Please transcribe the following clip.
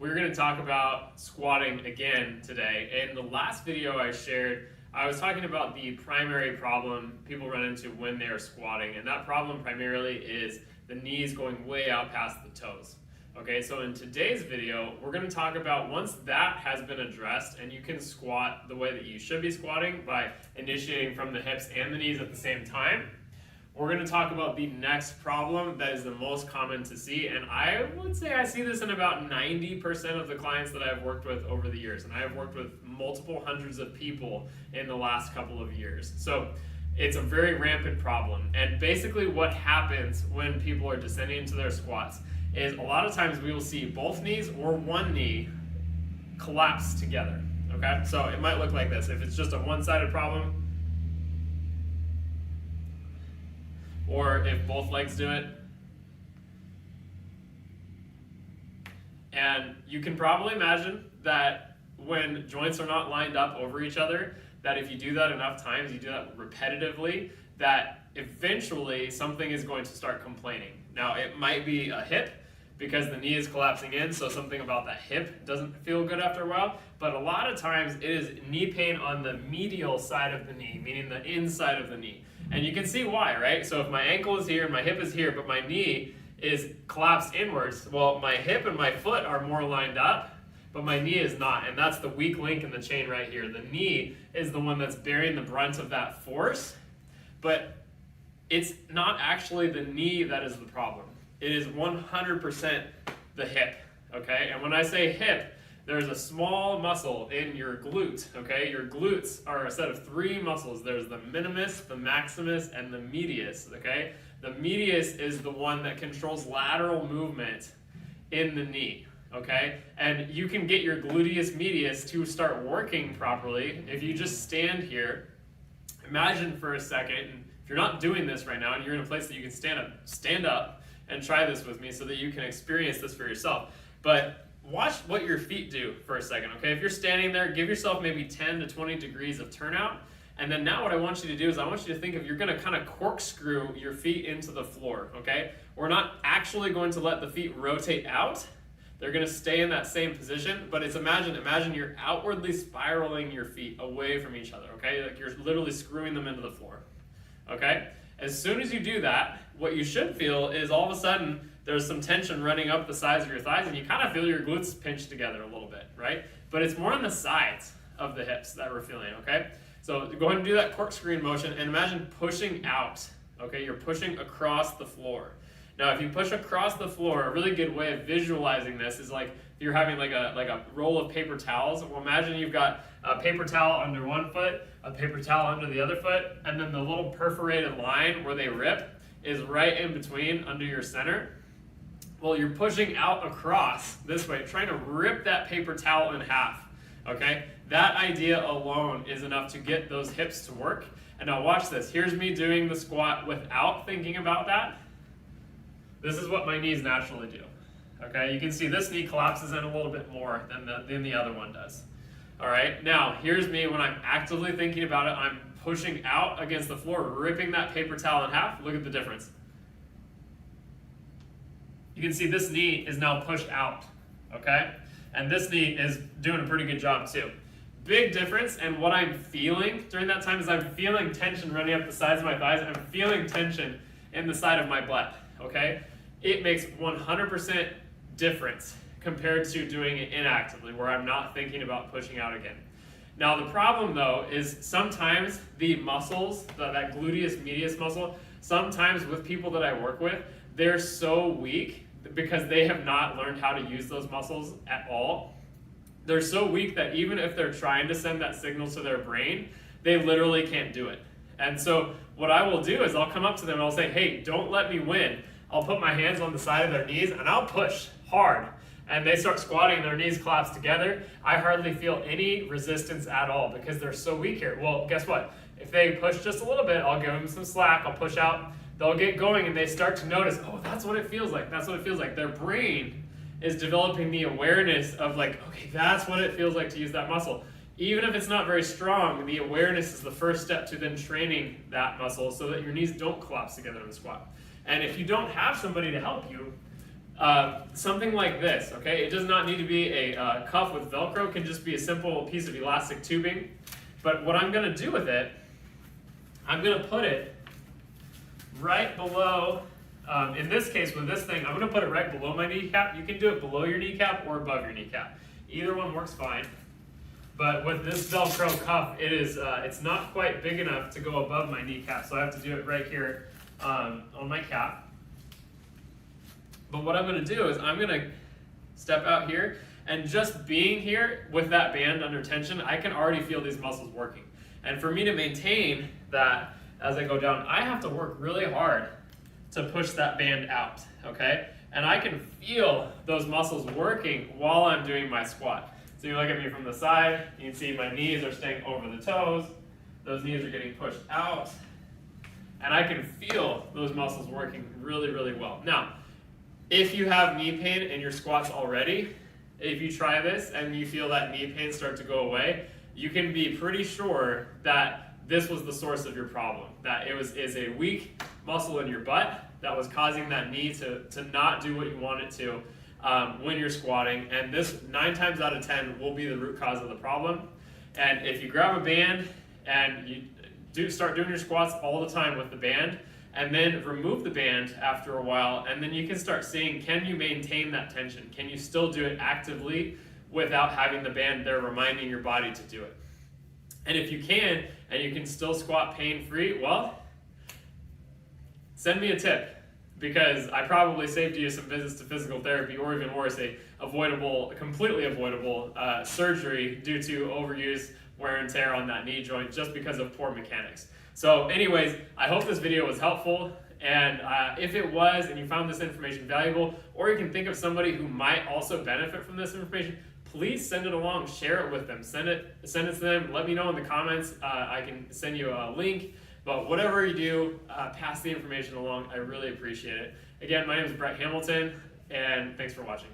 We're going to talk about squatting again today. In the last video I shared, I was talking about the primary problem people run into when they are squatting, and that problem primarily is the knees going way out past the toes. Okay, so in today's video, we're going to talk about once that has been addressed and you can squat the way that you should be squatting by initiating from the hips and the knees at the same time. We're going to talk about the next problem that is the most common to see, and I would say I see this in about 90% of the clients that I've worked with over the years, and I have worked with multiple hundreds of people in the last couple of years. So it's a very rampant problem, and basically what happens when people are descending into their squats is a lot of times we will see both knees or one knee collapse together. Okay, so it might look like this if it's just a one-sided problem, or if both legs do it. And you can probably imagine that when joints are not lined up over each other, that if you do that enough times, you do that repetitively, that eventually something is going to start complaining. Now, it might be a hip because the knee is collapsing in, so something about that hip doesn't feel good after a while, but a lot of times it is knee pain on the medial side of the knee, meaning the inside of the knee. And you can see why, right? So if my ankle is here and my hip is here, but my knee is collapsed inwards, well, my hip and my foot are more lined up, but my knee is not, and that's the weak link in the chain right here. The knee is the one that's bearing the brunt of that force, but it's not actually the knee that is the problem. It is 100% the hip, okay? And when I say hip, there's a small muscle in your glute, okay? Your glutes are a set of three muscles. There's the minimus, the maximus, and the medius, okay? The medius is the one that controls lateral movement in the knee, okay? And you can get your gluteus medius to start working properly if you just stand here. Imagine for a second, and if you're not doing this right now and you're in a place that you can stand up and try this with me so that you can experience this for yourself. But watch what your feet do for a second, okay? If you're standing there, give yourself maybe 10 to 20 degrees of turnout. And then now what I want you to do is I want you to think of you're going to kind of corkscrew your feet into the floor, okay? We're not actually going to let the feet rotate out. They're going to stay in that same position, but it's imagine you're outwardly spiraling your feet away from each other, okay? Like you're literally screwing them into the floor, okay? As soon as you do that, what you should feel is all of a sudden there's some tension running up the sides of your thighs and you kind of feel your glutes pinched together a little bit, right? But it's more on the sides of the hips that we're feeling, okay? So go ahead and do that corkscrewing motion and imagine pushing out, okay? You're pushing across the floor. Now, if you push across the floor, a really good way of visualizing this is like if you're having like a roll of paper towels. Well, imagine you've got a paper towel under one foot, a paper towel under the other foot, and then the little perforated line where they rip is right in between under your center. Well, you're pushing out across this way, trying to rip that paper towel in half, okay? That idea alone is enough to get those hips to work. And now watch this. Here's me doing the squat without thinking about that. This is what my knees naturally do, okay? You can see this knee collapses in a little bit more than the other one does. All right, now here's me when I'm actively thinking about it. I'm pushing out against the floor, ripping that paper towel in half. Look at the difference. You can see this knee is now pushed out, okay? And this knee is doing a pretty good job too. Big difference, and what I'm feeling during that time is I'm feeling tension running up the sides of my thighs, and I'm feeling tension in the side of my butt, okay? It makes 100% difference compared to doing it inactively, where I'm not thinking about pushing out again. Now the problem though is sometimes the muscles, that gluteus medius muscle, sometimes with people that I work with, they're so weak because they have not learned how to use those muscles at all. They're so weak that even if they're trying to send that signal to their brain, they literally can't do it. And so what I will do is I'll come up to them and I'll say, hey, don't let me win. I'll put my hands on the side of their knees and I'll push hard. And they start squatting and their knees collapse together. I hardly feel any resistance at all because they're so weak here. Well, guess what? If they push just a little bit, I'll give them some slack, I'll push out, they'll get going and they start to notice, oh, that's what it feels like, that's what it feels like. Their brain is developing the awareness of like, okay, that's what it feels like to use that muscle. Even if it's not very strong, the awareness is the first step to then training that muscle so that your knees don't collapse together in the squat. And if you don't have somebody to help you, Something like this, okay? It does not need to be a cuff with Velcro, it can just be a simple piece of elastic tubing. But what I'm gonna do with it, I'm gonna put it right below, in this case with this thing, I'm gonna put it right below my kneecap. You can do it below your kneecap or above your kneecap. Either one works fine. But with this Velcro cuff, it's not quite big enough to go above my kneecap, so I have to do it right here on my cap. But what I'm going to do is I'm going to step out here, and just being here with that band under tension, I can already feel these muscles working. And for me to maintain that as I go down, I have to work really hard to push that band out, okay? And I can feel those muscles working while I'm doing my squat. So you look at me from the side, you can see my knees are staying over the toes, those knees are getting pushed out, and I can feel those muscles working really, really well. Now, if you have knee pain in your squats already, if you try this and you feel that knee pain start to go away, you can be pretty sure that this was the source of your problem, that it is a weak muscle in your butt that was causing that knee to not do what you want it to when you're squatting, and this 9 times out of 10 will be the root cause of the problem. And if you grab a band and you start doing your squats all the time with the band, and then remove the band after a while, and then you can start seeing, can you maintain that tension? Can you still do it actively without having the band there reminding your body to do it? And if you can, and you can still squat pain-free, well, send me a tip, because I probably saved you some visits to physical therapy, or even worse, a completely avoidable surgery due to overuse, wear and tear on that knee joint just because of poor mechanics. So anyways, I hope this video was helpful, and if it was and you found this information valuable, or you can think of somebody who might also benefit from this information, please send it along, share it with them, send it to them, let me know in the comments. I can send you a link, but whatever you do, pass the information along. I really appreciate it. Again, my name is Brett Hamilton, and thanks for watching.